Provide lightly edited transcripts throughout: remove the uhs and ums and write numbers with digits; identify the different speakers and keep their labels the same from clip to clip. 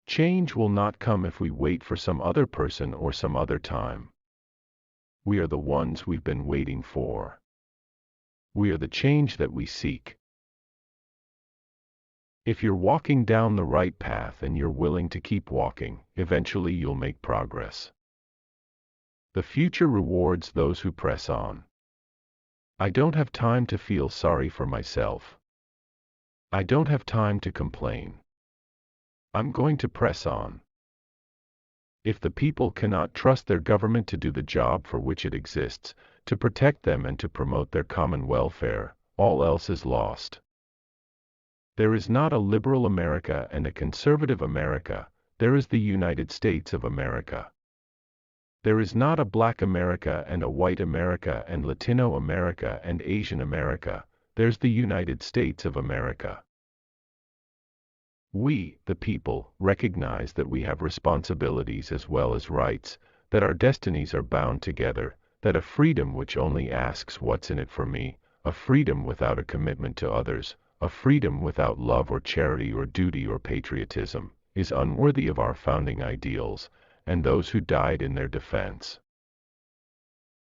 Speaker 1: Change will not come if we wait for some other person or some other time. We are the ones we've been waiting for. We are the change that we seek. If you're walking down the right path and you're willing to keep walking, eventually you'll make progress. The future rewards those who press on. I don't have time to feel sorry for myself. I don't have time to complain. I'm going to press on. If the people cannot trust their government to do the job for which it exists, to protect them and to promote their common welfare, all else is lost. There is not a liberal America and a conservative America, there is the United States of America. There is not a black America and a white America and Latino America and Asian America, there's the United States of America. We, the people, recognize that we have responsibilities as well as rights, that our destinies are bound together, that a freedom which only asks what's in it for me, a freedom without a commitment to others, a freedom without love or charity or duty or patriotism, is unworthy of our founding ideals, and those who died in their defense.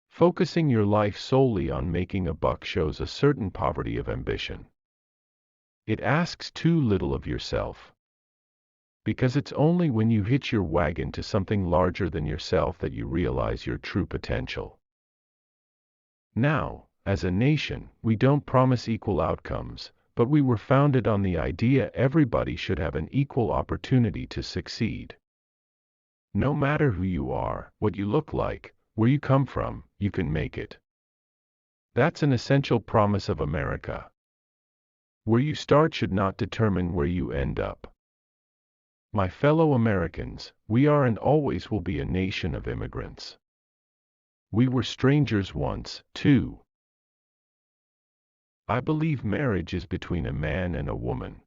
Speaker 1: Focusing your life solely on making a buck shows a certain poverty of ambition. It asks too little of yourself. Because it's only when you hitch your wagon to something larger than yourself that you realize your true potential. Now, as a nation, we don't promise equal outcomes, but we were founded on the idea everybody should have an equal opportunity to succeed. No matter who you are, what you look like, where you come from, you can make it. That's an essential promise of America. Where you start should not determine where you end up. My fellow Americans, we are and always will be a nation of immigrants. We were strangers once, too. I believe marriage is between a man and a woman.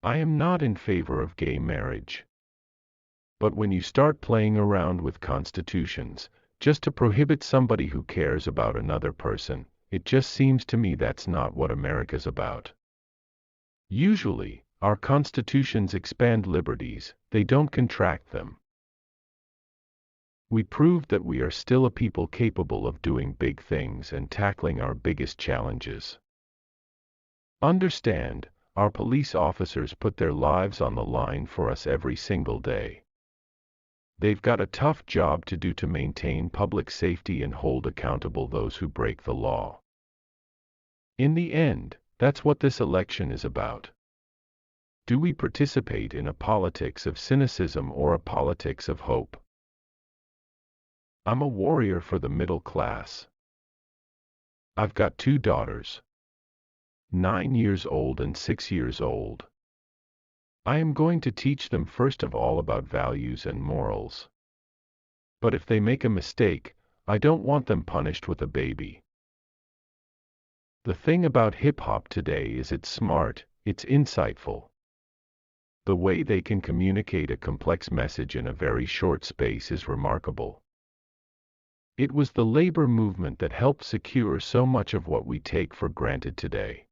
Speaker 1: I am not in favor of gay marriage. But when you start playing around with constitutions, just to prohibit somebody who cares about another person, it just seems to me that's not what America's about. Usually, our constitutions expand liberties, they don't contract them. We proved that we are still a people capable of doing big things and tackling our biggest challenges. Understand, our police officers put their lives on the line for us every single day. They've got a tough job to do to maintain public safety and hold accountable those who break the law. In the end, that's what this election is about. Do we participate in a politics of cynicism or a politics of hope? I'm a warrior for the middle class. I've got 2 daughters, 9 years old and 6 years old. I am going to teach them first of all about values and morals. But if they make a mistake, I don't want them punished with a baby. The thing about hip-hop today is it's smart, it's insightful. The way they can communicate a complex message in a very short space is remarkable. It was the labor movement that helped secure so much of what we take for granted today.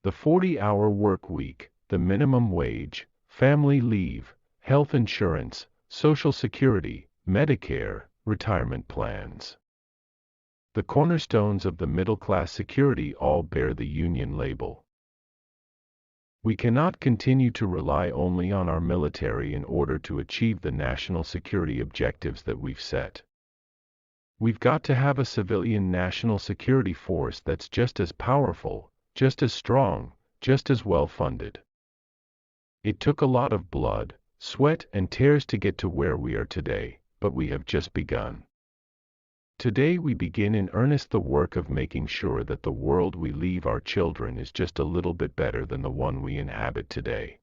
Speaker 1: The 40-hour work week, the minimum wage, family leave, health insurance, Social Security, Medicare, retirement plans. The cornerstones of the middle-class security all bear the union label. We cannot continue to rely only on our military in order to achieve the national security objectives that we've set. We've got to have a civilian national security force that's just as powerful, just as strong, just as well funded. It took a lot of blood, sweat, and tears to get to where we are today, but we have just begun. Today we begin in earnest the work of making sure that the world we leave our children is just a little bit better than the one we inhabit today.